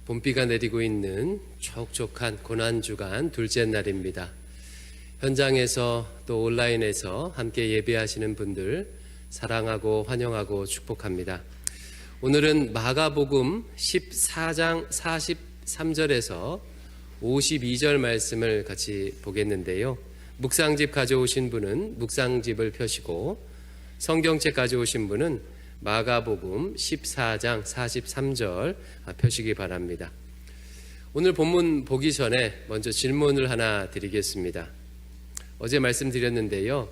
봄비가 내리고 있는 촉촉한 고난주간 둘째 날입니다. 현장에서 또 온라인에서 함께 예배하시는 분들 사랑하고 환영하고 축복합니다. 오늘은 마가복음 14장 43절에서 52절 말씀을 같이 보겠는데요. 묵상집 가져오신 분은 묵상집을 펴시고 성경책 가져오신 분은 마가복음 14장 43절 펴시기 바랍니다. 오늘 본문 보기 전에 먼저 질문을 하나 드리겠습니다. 어제 말씀드렸는데요.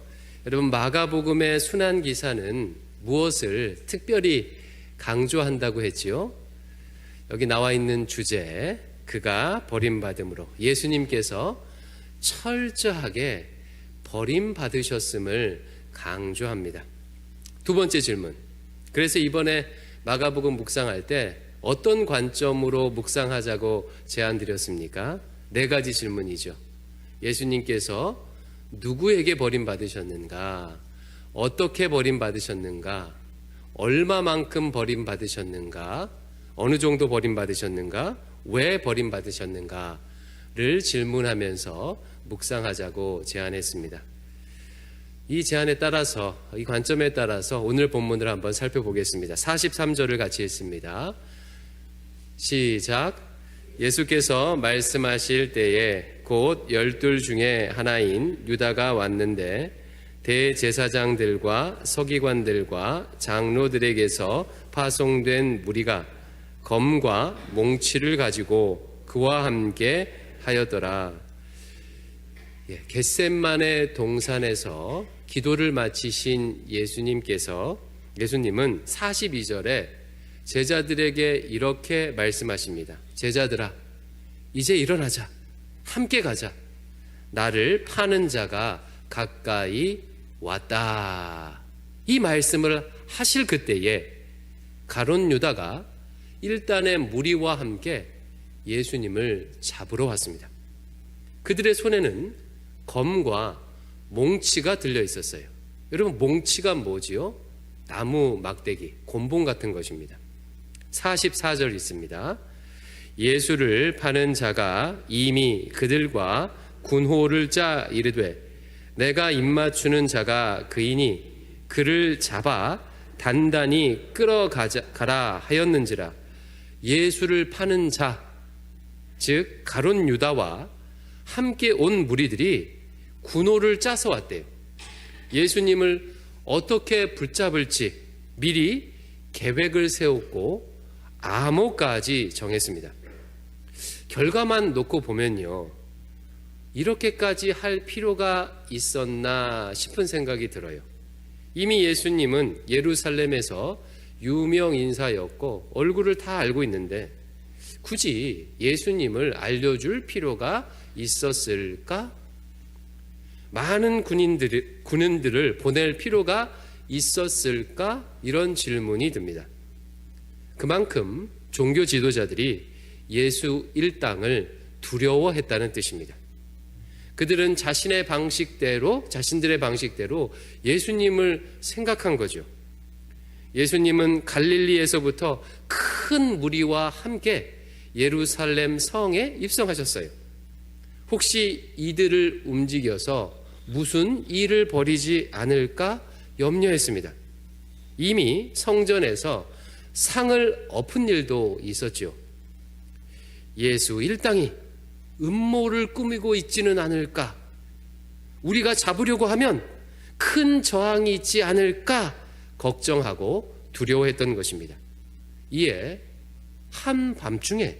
여러분, 마가복음의 순환 기사는 무엇을 특별히 강조한다고 했지요? 여기 나와 있는 주제, 그가 버림받음으로 예수님께서 철저하게 버림받으셨음을 강조합니다. 두 번째 질문. 그래서 이번에 마가복음 묵상할 때 어떤 관점으로 묵상하자고 제안드렸습니까? 네 가지 질문이죠. 예수님께서 누구에게 버림받으셨는가? 어떻게 버림받으셨는가? 얼마만큼 버림받으셨는가? 어느 정도 버림받으셨는가? 왜 버림받으셨는가를 질문하면서 묵상하자고 제안했습니다. 이 제안에 따라서, 이 관점에 따라서 오늘 본문을 한번 살펴보겠습니다. 43절을 같이 읽습니다. 시작. 예수께서 말씀하실 때에 곧 12 중에 하나인 유다가 왔는데 대제사장들과 서기관들과 장로들에게서 파송된 무리가 검과 몽치를 가지고 그와 함께 하였더라. 겟셋만의 동산에서 기도를 마치신 예수님은 42절에 제자들에게 이렇게 말씀하십니다. 제자들아, 이제 일어나자. 함께 가자. 나를 파는 자가 가까이 왔다. 이 말씀을 하실 그때에 가룟 유다가 일단의 무리와 함께 예수님을 잡으러 왔습니다. 그들의 손에는 검과 몽치가 들려 있었어요. 여러분, 몽치가 뭐지요? 나무 막대기, 곤봉 같은 것입니다. 44절 있습니다. 예수를 파는 자가 이미 그들과 군호를 짜 이르되 내가 입맞추는 자가 그이니 그를 잡아 단단히 끌어가라 하였는지라. 예수를 파는 자, 즉 가룟 유다와 함께 온 무리들이 군호를 짜서 왔대요. 예수님을 어떻게 붙잡을지 미리 계획을 세웠고 암호까지 정했습니다. 결과만 놓고 보면요, 이렇게까지 할 필요가 있었나 싶은 생각이 들어요. 이미 예수님은 예루살렘에서 유명 인사였고 얼굴을 다 알고 있는데 굳이 예수님을 알려줄 필요가 있었을까? 많은 군인들을 보낼 필요가 있었을까? 이런 질문이 듭니다. 그만큼 종교 지도자들이 예수 일당을 두려워했다는 뜻입니다. 그들은 자신들의 방식대로 예수님을 생각한 거죠. 예수님은 갈릴리에서부터 큰 무리와 함께 예루살렘 성에 입성하셨어요. 혹시 이들을 움직여서 무슨 일을 벌이지 않을까 염려했습니다. 이미 성전에서 상을 엎은 일도 있었죠. 예수 일당이 음모를 꾸미고 있지는 않을까? 우리가 잡으려고 하면 큰 저항이 있지 않을까? 걱정하고 두려워했던 것입니다. 이에 한밤중에,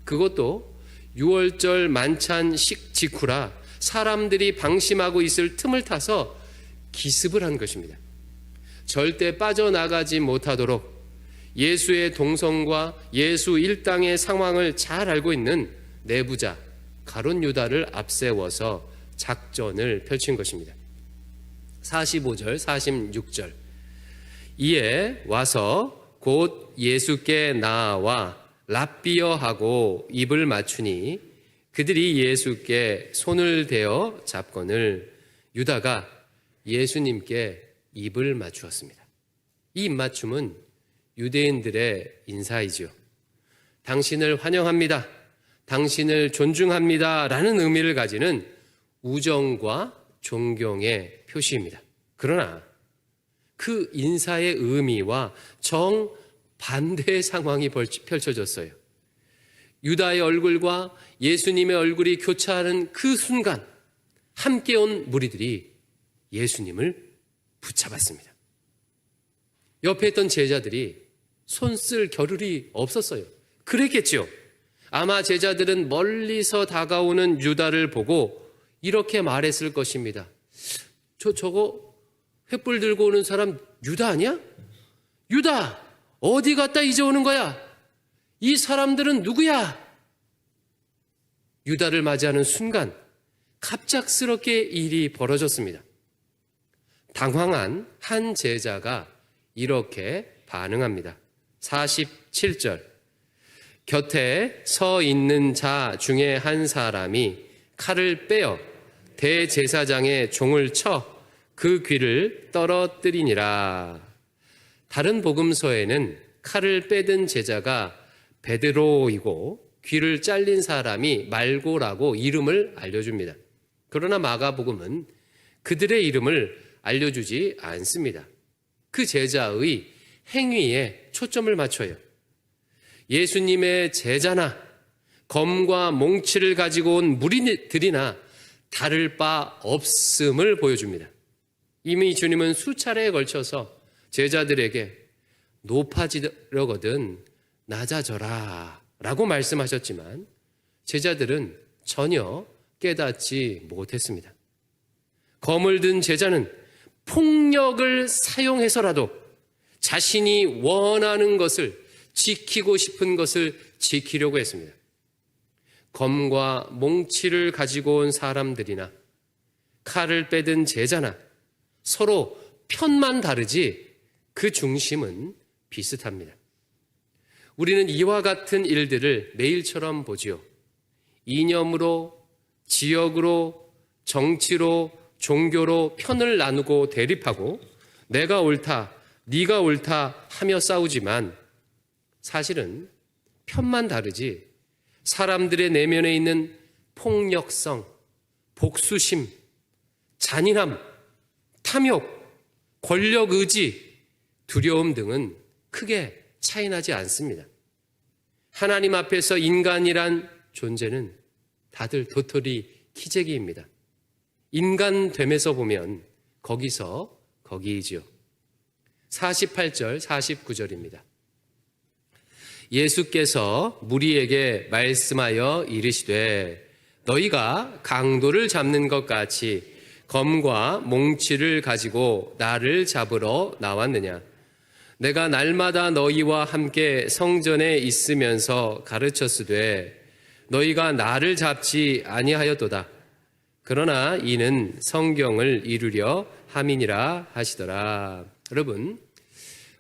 그것도 6월절 만찬식 직후라 사람들이 방심하고 있을 틈을 타서 기습을 한 것입니다. 절대 빠져나가지 못하도록 예수의 동성과 예수 일당의 상황을 잘 알고 있는 내부자 가룟 유다를 앞세워서 작전을 펼친 것입니다. 45절, 46절. 이에 와서 곧 예수께 나와 랍비어하고 입을 맞추니 그들이 예수께 손을 대어 잡거늘 유다가 예수님께 입을 맞추었습니다. 이 입맞춤은 유대인들의 인사이죠. 당신을 환영합니다, 당신을 존중합니다 라는 의미를 가지는 우정과 존경의 표시입니다. 그러나 그 인사의 의미와 정반대의 상황이 펼쳐졌어요. 유다의 얼굴과 예수님의 얼굴이 교차하는 그 순간 함께 온 무리들이 예수님을 붙잡았습니다. 옆에 있던 제자들이 손 쓸 겨를이 없었어요. 그랬겠죠. 아마 제자들은 멀리서 다가오는 유다를 보고 이렇게 말했을 것입니다. 저거 횃불 들고 오는 사람 유다 아니야? 유다, 어디 갔다 이제 오는 거야? 이 사람들은 누구야? 유다를 맞이하는 순간 갑작스럽게 일이 벌어졌습니다. 당황한 한 제자가 이렇게 반응합니다. 47절. 곁에 서 있는 자 중에 한 사람이 칼을 빼어 대제사장의 종을 쳐 그 귀를 떨어뜨리니라. 다른 복음서에는 칼을 빼든 제자가 베드로이고 귀를 잘린 사람이 말고라고 이름을 알려줍니다. 그러나 마가복음은 그들의 이름을 알려주지 않습니다. 그 제자의 행위에 초점을 맞춰요. 예수님의 제자나 검과 몽치를 가지고 온 무리들이나 다를 바 없음을 보여줍니다. 이미 주님은 수차례에 걸쳐서 제자들에게 높아지려거든 낮아져라 라고 말씀하셨지만 제자들은 전혀 깨닫지 못했습니다. 검을 든 제자는 폭력을 사용해서라도 자신이 원하는 것을, 지키고 싶은 것을 지키려고 했습니다. 검과 몽치를 가지고 온 사람들이나 칼을 빼든 제자나 서로 편만 다르지 그 중심은 비슷합니다. 우리는 이와 같은 일들을 매일처럼 보지요. 이념으로, 지역으로, 정치로, 종교로 편을 나누고 대립하고 내가 옳다, 네가 옳다 하며 싸우지만 사실은 편만 다르지 사람들의 내면에 있는 폭력성, 복수심, 잔인함, 탐욕, 권력 의지, 두려움 등은 크게 차이나지 않습니다. 하나님 앞에서 인간이란 존재는 다들 도토리 키재기입니다. 인간됨에서 보면 거기서 거기이지요. 48절, 49절입니다. 예수께서 무리에게 말씀하여 이르시되 너희가 강도를 잡는 것 같이 검과 몽치를 가지고 나를 잡으러 나왔느냐? 내가 날마다 너희와 함께 성전에 있으면서 가르쳤으되 너희가 나를 잡지 아니하였도다. 그러나 이는 성경을 이루려 함이니라 하시더라. 여러분,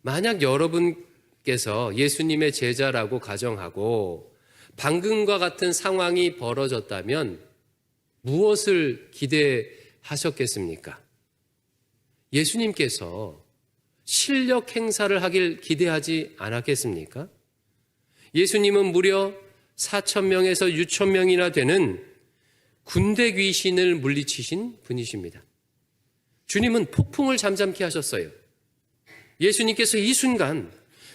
만약 여러분께서 예수님의 제자라고 가정하고 방금과 같은 상황이 벌어졌다면 무엇을 기대하셨겠습니까? 예수님께서 실력 행사를 하길 기대하지 않았겠습니까? 예수님은 무려 4,000명에서 6,000명이나 되는 군대 귀신을 물리치신 분이십니다. 주님은 폭풍을 잠잠케 하셨어요. 예수님께서 이 순간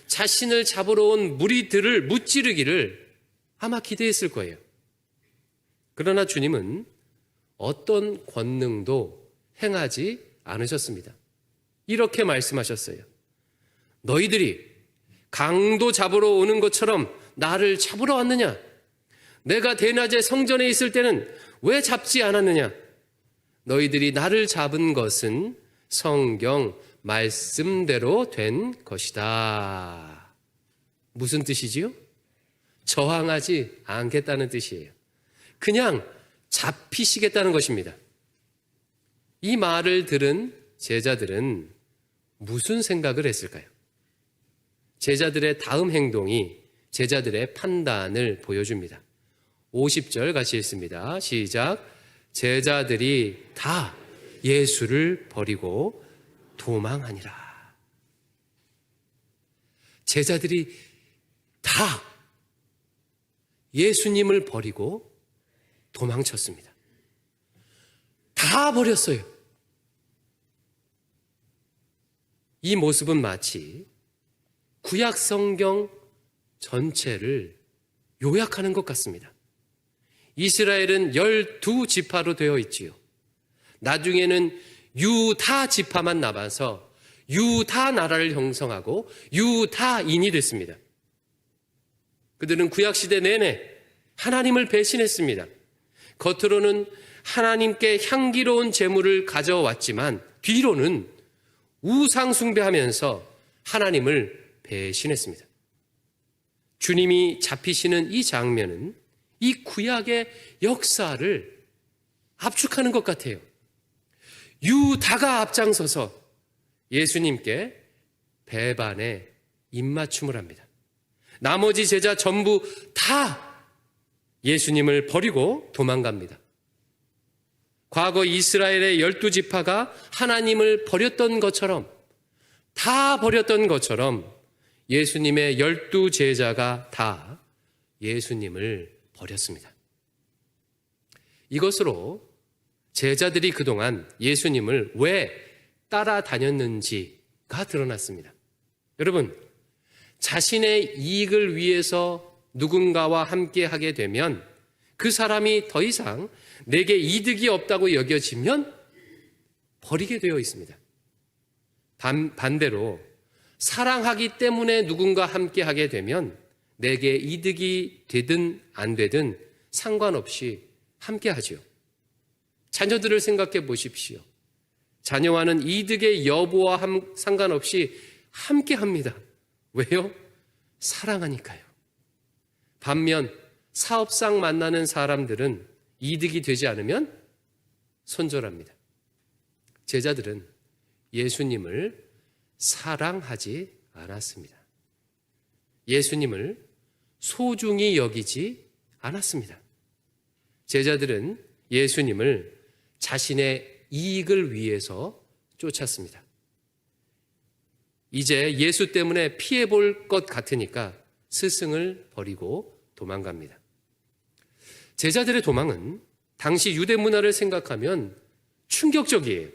자신을 잡으러 온 무리들을 무찌르기를 아마 기대했을 거예요. 그러나 주님은 어떤 권능도 행하지 않으셨습니다. 이렇게 말씀하셨어요. 너희들이 강도 잡으러 오는 것처럼 나를 잡으러 왔느냐? 내가 대낮에 성전에 있을 때는 왜 잡지 않았느냐? 너희들이 나를 잡은 것은 성경 말씀대로 된 것이다. 무슨 뜻이지요? 저항하지 않겠다는 뜻이에요. 그냥 잡히시겠다는 것입니다. 이 말을 들은 제자들은 무슨 생각을 했을까요? 제자들의 다음 행동이 제자들의 판단을 보여줍니다. 50절 같이 읽습니다. 시작. 제자들이 다 예수를 버리고 도망하니라. 제자들이 다 예수님을 버리고 도망쳤습니다. 다 버렸어요. 이 모습은 마치 구약 성경 전체를 요약하는 것 같습니다. 이스라엘은 12지파로 되어 있지요. 나중에는 유다 지파만 남아서 유다 나라를 형성하고 유다인이 됐습니다. 그들은 구약시대 내내 하나님을 배신했습니다. 겉으로는 하나님께 향기로운 제물을 가져왔지만 뒤로는 우상 숭배하면서 하나님을 배신했습니다. 주님이 잡히시는 이 장면은 이 구약의 역사를 압축하는 것 같아요. 유다가 앞장서서 예수님께 배반의 입맞춤을 합니다. 나머지 제자 전부 다 예수님을 버리고 도망갑니다. 과거 이스라엘의 12지파가 하나님을 버렸던 것처럼, 다 버렸던 것처럼 예수님의 12제자가 다 예수님을 버렸습니다. 이것으로 제자들이 그동안 예수님을 왜 따라다녔는지가 드러났습니다. 여러분, 자신의 이익을 위해서 누군가와 함께 하게 되면 그 사람이 더 이상 내게 이득이 없다고 여겨지면 버리게 되어 있습니다. 반대로 사랑하기 때문에 누군가 함께 하게 되면 내게 이득이 되든 안 되든 상관없이 함께 하죠. 자녀들을 생각해 보십시오. 자녀와는 이득의 여부와 상관없이 함께 합니다. 왜요? 사랑하니까요. 반면 사업상 만나는 사람들은 이득이 되지 않으면 손절합니다. 제자들은 예수님을 사랑하지 않았습니다. 예수님을 소중히 여기지 않았습니다. 제자들은 예수님을 자신의 이익을 위해서 쫓았습니다. 이제 예수 때문에 피해 볼 것 같으니까 스승을 버리고 도망갑니다. 제자들의 도망은 당시 유대 문화를 생각하면 충격적이에요.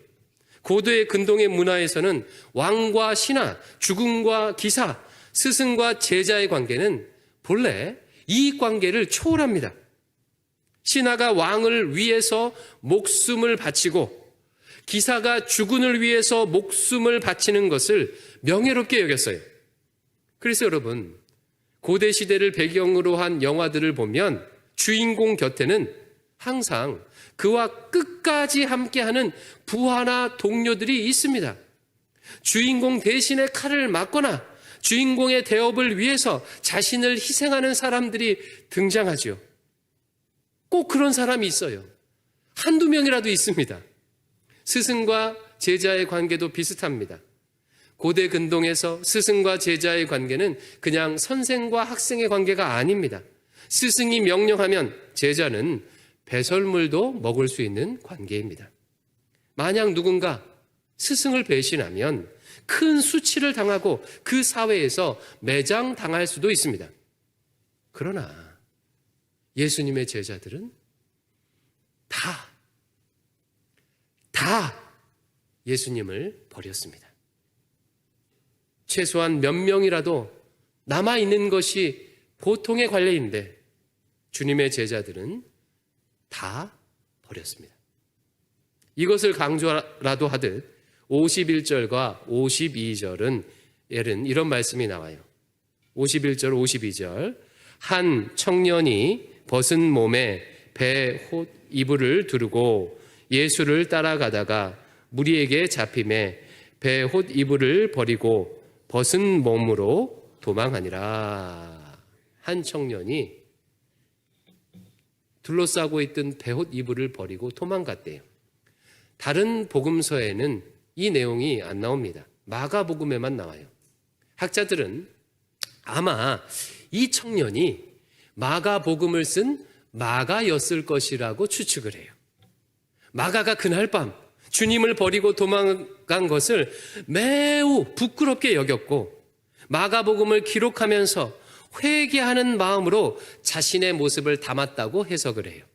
고도의 근동의 문화에서는 왕과 신하, 주군과 기사, 스승과 제자의 관계는 본래 이익 관계를 초월합니다. 신하가 왕을 위해서 목숨을 바치고 기사가 주군을 위해서 목숨을 바치는 것을 명예롭게 여겼어요. 그래서 여러분, 고대 시대를 배경으로 한 영화들을 보면 주인공 곁에는 항상 그와 끝까지 함께하는 부하나 동료들이 있습니다. 주인공 대신에 칼을 맞거나 주인공의 대업을 위해서 자신을 희생하는 사람들이 등장하죠. 꼭 그런 사람이 있어요. 한두 명이라도 있습니다. 스승과 제자의 관계도 비슷합니다. 고대 근동에서 스승과 제자의 관계는 그냥 선생과 학생의 관계가 아닙니다. 스승이 명령하면 제자는 배설물도 먹을 수 있는 관계입니다. 만약 누군가 스승을 배신하면 큰 수치를 당하고 그 사회에서 매장당할 수도 있습니다. 그러나 예수님의 제자들은 다 예수님을 버렸습니다. 최소한 몇 명이라도 남아있는 것이 보통의 관례인데 주님의 제자들은 다 버렸습니다. 이것을 강조라도 하듯 51절과 52절은 이런 말씀이 나와요. 51절, 52절. 한 청년이 벗은 몸에 배, 홑, 이불을 두르고 예수를 따라가다가 무리에게 잡힘에 배, 홑, 이불을 버리고 벗은 몸으로 도망하니라. 한 청년이 둘러싸고 있던 배, 홑, 이불을 버리고 도망갔대요. 다른 복음서에는 이 내용이 안 나옵니다. 마가복음에만 나와요. 학자들은 아마 이 청년이 마가복음을 쓴 마가였을 것이라고 추측을 해요. 마가가 그날 밤 주님을 버리고 도망간 것을 매우 부끄럽게 여겼고 마가복음을 기록하면서 회개하는 마음으로 자신의 모습을 담았다고 해석을 해요.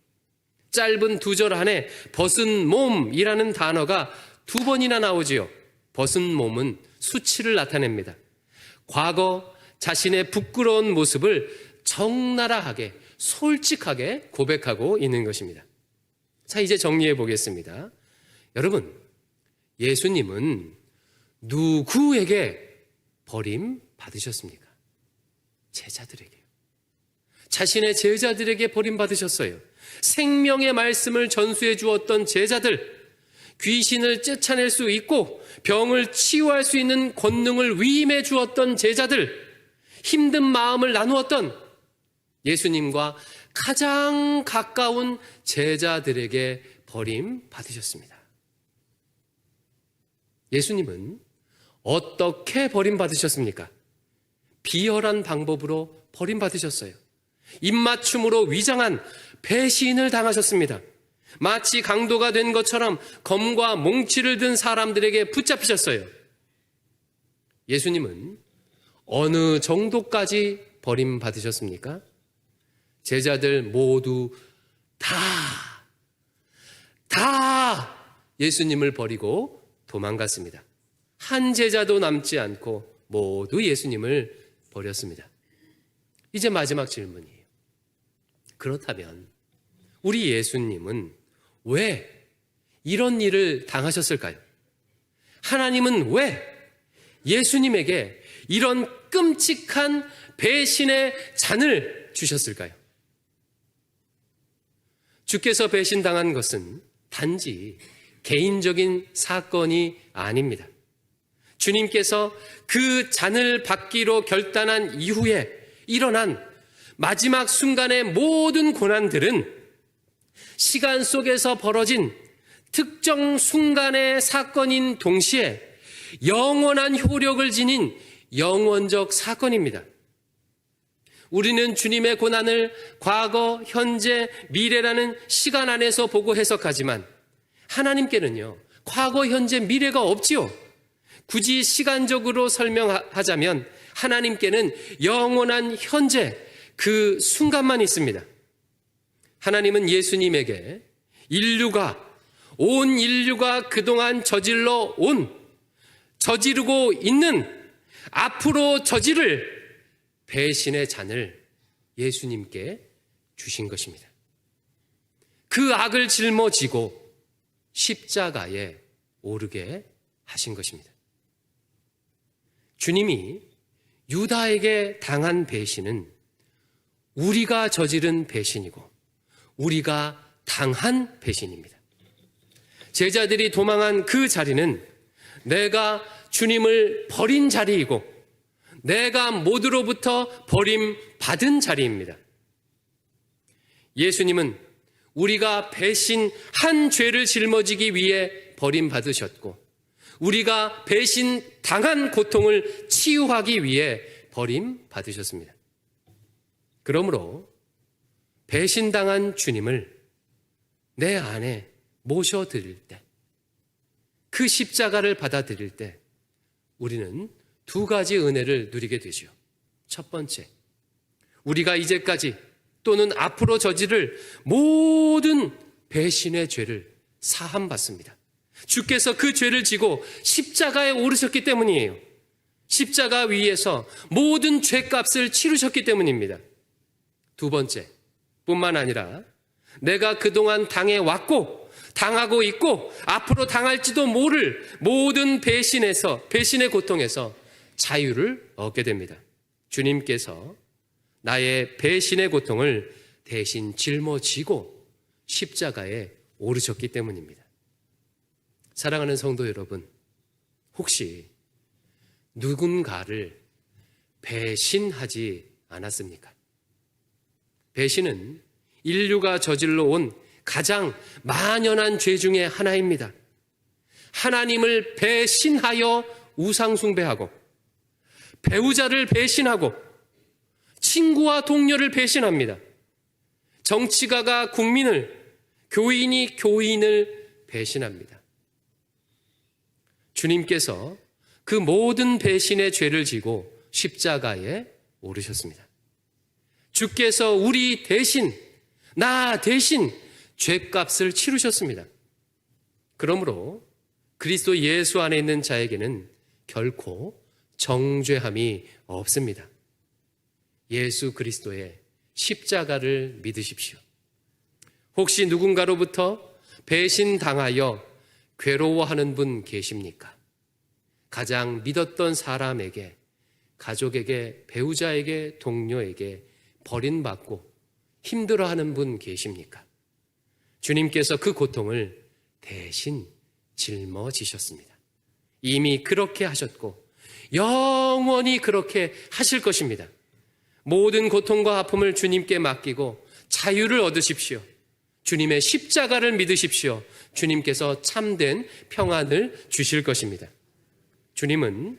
짧은 2절 안에 벗은 몸이라는 단어가 2번이나 나오지요. 벗은 몸은 수치를 나타냅니다. 과거 자신의 부끄러운 모습을 적나라하게 솔직하게 고백하고 있는 것입니다. 자, 이제 정리해 보겠습니다. 여러분, 예수님은 누구에게 버림받으셨습니까? 제자들에게요. 자신의 제자들에게 버림받으셨어요. 생명의 말씀을 전수해 주었던 제자들, 귀신을 쫓아낼 수 있고 병을 치유할 수 있는 권능을 위임해 주었던 제자들, 힘든 마음을 나누었던 예수님과 가장 가까운 제자들에게 버림받으셨습니다. 예수님은 어떻게 버림받으셨습니까? 비열한 방법으로 버림받으셨어요. 입맞춤으로 위장한 배신을 당하셨습니다. 마치 강도가 된 것처럼 검과 몽치를 든 사람들에게 붙잡히셨어요. 예수님은 어느 정도까지 버림받으셨습니까? 제자들 모두 다 예수님을 버리고 도망갔습니다. 한 제자도 남지 않고 모두 예수님을 버렸습니다. 이제 마지막 질문이에요. 그렇다면 우리 예수님은 왜 이런 일을 당하셨을까요? 하나님은 왜 예수님에게 이런 끔찍한 배신의 잔을 주셨을까요? 주께서 배신당한 것은 단지 개인적인 사건이 아닙니다. 주님께서 그 잔을 받기로 결단한 이후에 일어난 마지막 순간의 모든 고난들은 시간 속에서 벌어진 특정 순간의 사건인 동시에 영원한 효력을 지닌 영원적 사건입니다. 우리는 주님의 고난을 과거, 현재, 미래라는 시간 안에서 보고 해석하지만 하나님께는요, 과거, 현재, 미래가 없지요. 굳이 시간적으로 설명하자면 하나님께는 영원한 현재, 그 순간만 있습니다. 하나님은 예수님에게 온 인류가 그동안 저지르고 있는, 앞으로 저지를 배신의 잔을 예수님께 주신 것입니다. 그 악을 짊어지고 십자가에 오르게 하신 것입니다. 주님이 유다에게 당한 배신은 우리가 저지른 배신이고 우리가 당한 배신입니다. 제자들이 도망한 그 자리는 내가 주님을 버린 자리이고 내가 모두로부터 버림받은 자리입니다. 예수님은 우리가 배신한 죄를 짊어지기 위해 버림받으셨고 우리가 배신당한 고통을 치유하기 위해 버림받으셨습니다. 그러므로 배신당한 주님을 내 안에 모셔드릴 때, 그 십자가를 받아들일 때 우리는 2가지 은혜를 누리게 되죠. 첫 번째, 우리가 이제까지 또는 앞으로 저지를 모든 배신의 죄를 사함받습니다. 주께서 그 죄를 지고 십자가에 오르셨기 때문이에요. 십자가 위에서 모든 죄값을 치르셨기 때문입니다. 2번째, 뿐만 아니라 내가 그동안 당해왔고 당하고 있고 앞으로 당할지도 모를 모든 배신의 고통에서 자유를 얻게 됩니다. 주님께서 나의 배신의 고통을 대신 짊어지고 십자가에 오르셨기 때문입니다. 사랑하는 성도 여러분, 혹시 누군가를 배신하지 않았습니까? 배신은 인류가 저질러 온 가장 만연한 죄 중에 하나입니다. 하나님을 배신하여 우상숭배하고 배우자를 배신하고 친구와 동료를 배신합니다. 정치가가 국민을, 교인이 교인을 배신합니다. 주님께서 그 모든 배신의 죄를 지고 십자가에 오르셨습니다. 주께서 우리 대신, 나 대신 죄값을 치르셨습니다. 그러므로 그리스도 예수 안에 있는 자에게는 결코 정죄함이 없습니다. 예수 그리스도의 십자가를 믿으십시오. 혹시 누군가로부터 배신당하여 괴로워하는 분 계십니까? 가장 믿었던 사람에게, 가족에게, 배우자에게, 동료에게 버림받고 힘들어하는 분 계십니까? 주님께서 그 고통을 대신 짊어지셨습니다. 이미 그렇게 하셨고 영원히 그렇게 하실 것입니다. 모든 고통과 아픔을 주님께 맡기고 자유를 얻으십시오. 주님의 십자가를 믿으십시오. 주님께서 참된 평안을 주실 것입니다. 주님은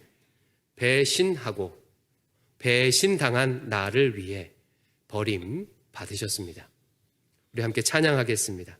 배신하고 배신당한 나를 위해 버림 받으셨습니다. 우리 함께 찬양하겠습니다.